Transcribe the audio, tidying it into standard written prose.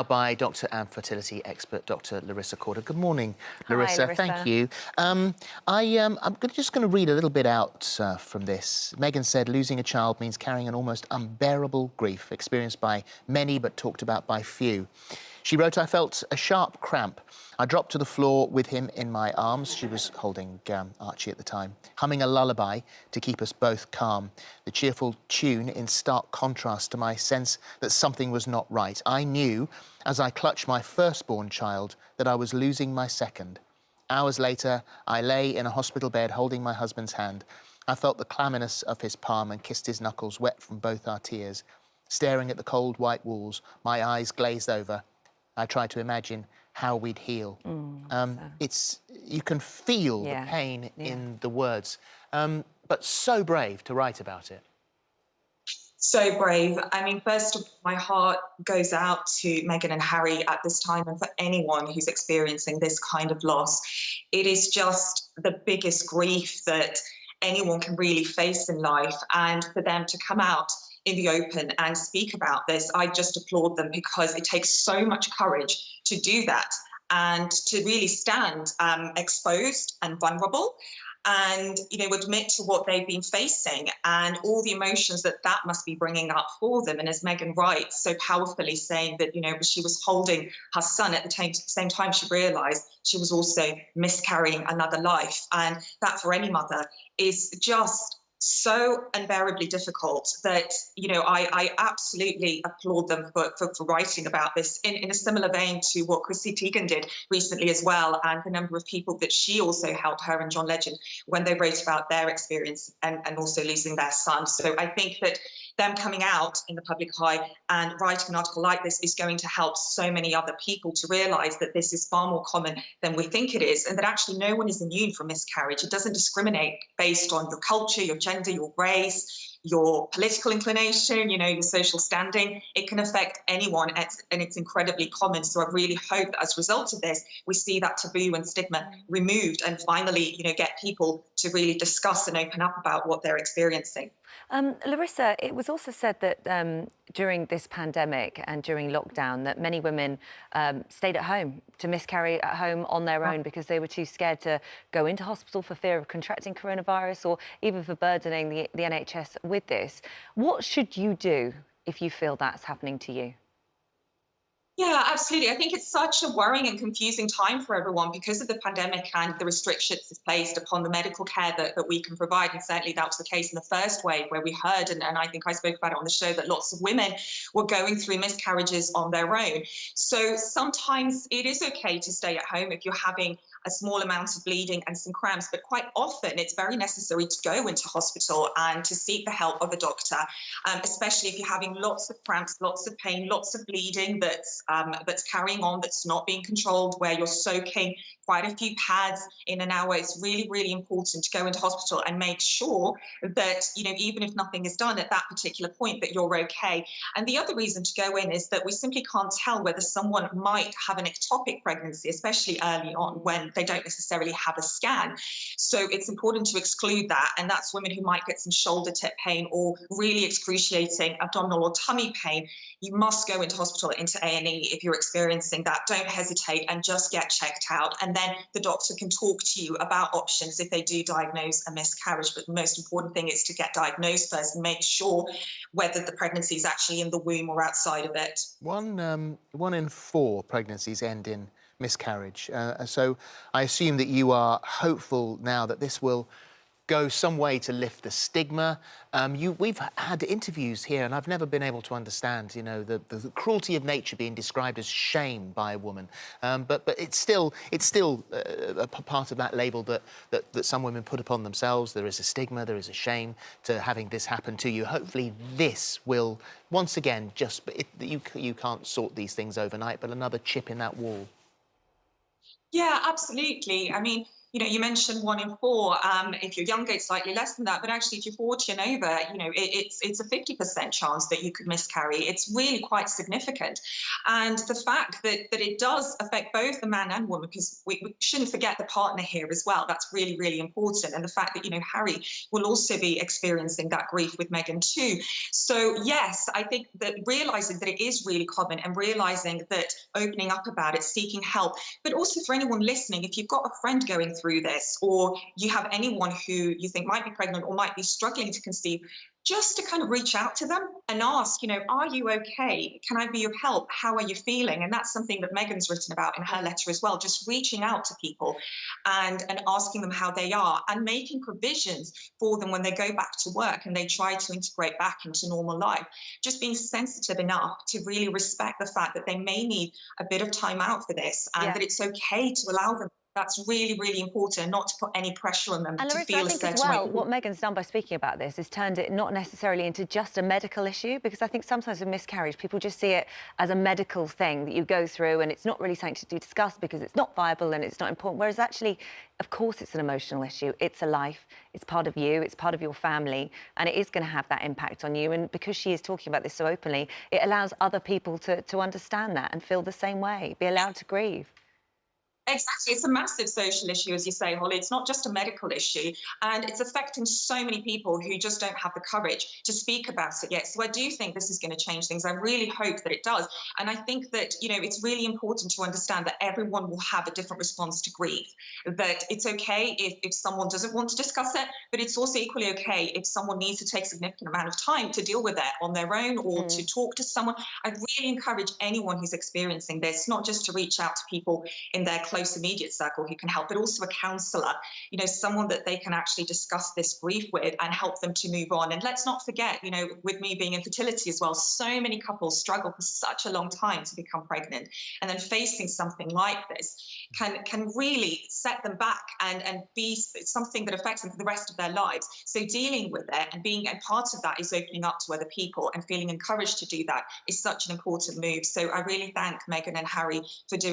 By doctor and fertility expert, Dr. Larissa Corder. Good morning, Hi, Larissa. Larissa. Thank you. I'm just going to read a little bit out from this. Meghan said, losing a child means carrying an almost unbearable grief experienced by many but talked about by few. She wrote, I felt a sharp cramp. I dropped to the floor with him in my arms. She was holding Archie at the time, humming a lullaby to keep us both calm. The cheerful tune in stark contrast to my sense that something was not right. I knew, as I clutched my firstborn child, that I was losing my second. Hours later, I lay in a hospital bed holding my husband's hand. I felt the clamminess of his palm and kissed his knuckles wet from both our tears. Staring at the cold white walls, my eyes glazed over. I tried to imagine how we'd heal. You can feel the pain in the words, but so brave to write about it. So brave. I mean, first of all, my heart goes out to Meghan and Harry at this time, and for anyone who's experiencing this kind of loss. It is just the biggest grief that anyone can really face in life, and for them to come out in the open and speak about this, I just applaud them, because it takes so much courage to do that and to really stand exposed and vulnerable and, admit to what they've been facing and all the emotions that must be bringing up for them. And as Meghan writes so powerfully, saying that, she was holding her son at the same time she realised she was also miscarrying another life. And that for any mother is just so unbearably difficult that, I absolutely applaud them for writing about this in a similar vein to what Chrissy Teigen did recently as well, and the number of people that she also helped, her and John Legend, when they wrote about their experience and also losing their son. So I think that them coming out in the public eye and writing an article like this is going to help so many other people to realise that this is far more common than we think it is, and that actually no one is immune from miscarriage. It doesn't discriminate based on your culture, your gender, your race, your political inclination, your social standing. It can affect anyone, and it's incredibly common. So I really hope that as a result of this, we see that taboo and stigma removed and finally, get people to really discuss and open up about what they're experiencing. Larissa, it was also said that during this pandemic and during lockdown that many women stayed at home to miscarry at home on their own because they were too scared to go into hospital for fear of contracting coronavirus or even for burdening the NHS with this. What should you do if you feel that's happening to you? Yeah, absolutely. I think it's such a worrying and confusing time for everyone because of the pandemic and the restrictions it's placed upon the medical care that we can provide. And certainly that was the case in the first wave, where we heard, and I think I spoke about it on the show, that lots of women were going through miscarriages on their own. So sometimes it is okay to stay at home if you're having a small amount of bleeding and some cramps, but quite often it's very necessary to go into hospital and to seek the help of a doctor, especially if you're having lots of cramps, lots of pain, lots of bleeding that's carrying on, that's not being controlled, where you're soaking quite a few pads in an hour. It's really, really important to go into hospital and make sure that, even if nothing is done at that particular point, that you're okay. And the other reason to go in is that we simply can't tell whether someone might have an ectopic pregnancy, especially early on when they don't necessarily have a scan. So it's important to exclude that. And that's women who might get some shoulder tip pain or really excruciating abdominal or tummy pain. You must go into hospital, into A&E if you're experiencing that. Don't hesitate and just get checked out. And then the doctor can talk to you about options if they do diagnose a miscarriage. But the most important thing is to get diagnosed first and make sure whether the pregnancy is actually in the womb or outside of it. One in 4 pregnancies end in miscarriage. So I assume that you are hopeful now that this will go some way to lift the stigma. We've had interviews here, and I've never been able to understand, the cruelty of nature being described as shame by a woman. But it's still a part of that label that some women put upon themselves. There is a stigma, there is a shame to having this happen to you. Hopefully this will, once again, you can't sort these things overnight, but another chip in that wall. Yeah, absolutely. I mean, You mentioned 1 in 4. If you're younger, it's slightly less than that. But actually, if you're 40 and over, it's a 50% chance that you could miscarry. It's really quite significant. And the fact that it does affect both the man and woman, because we shouldn't forget the partner here as well. That's really, really important. And the fact that, Harry will also be experiencing that grief with Meghan too. So, yes, I think that realizing that it is really common and realizing that opening up about it, seeking help, but also for anyone listening, if you've got a friend going through this, or you have anyone who you think might be pregnant or might be struggling to conceive, just to kind of reach out to them and ask, are you okay? Can I be of help? How are you feeling? And that's something that Meghan's written about in her letter as well, just reaching out to people and asking them how they are and making provisions for them when they go back to work and they try to integrate back into normal life. Just being sensitive enough to really respect the fact that they may need a bit of time out for this and that it's okay to allow them. That's really, really important, not to put any pressure on them And to Larissa, feel I a think as certain well, way. what Meghan's done by speaking about this is turned it not necessarily into just a medical issue, because I think sometimes with miscarriage, people just see it as a medical thing that you go through and it's not really something to discuss because it's not viable and it's not important. Whereas actually, of course, it's an emotional issue. It's a life. It's part of you. It's part of your family. And it is going to have that impact on you. And because she is talking about this so openly, it allows other people to understand that and feel the same way, be allowed to grieve. Exactly. It's a massive social issue, as you say, Holly. It's not just a medical issue. And it's affecting so many people who just don't have the courage to speak about it yet. So I do think this is going to change things. I really hope that it does. And I think that, it's really important to understand that everyone will have a different response to grief, that it's okay if someone doesn't want to discuss it, but it's also equally okay if someone needs to take a significant amount of time to deal with it on their own or to talk to someone. I really encourage anyone who's experiencing this, not just to reach out to people in their close immediate circle who can help, but also a counsellor, someone that they can actually discuss this grief with and help them to move on. And let's not forget, with me being in fertility as well, so many couples struggle for such a long time to become pregnant, and then facing something like this can really set them back and be something that affects them for the rest of their lives. So dealing with it and being a part of that is opening up to other people, and feeling encouraged to do that is such an important move. So I really thank Meghan and Harry for doing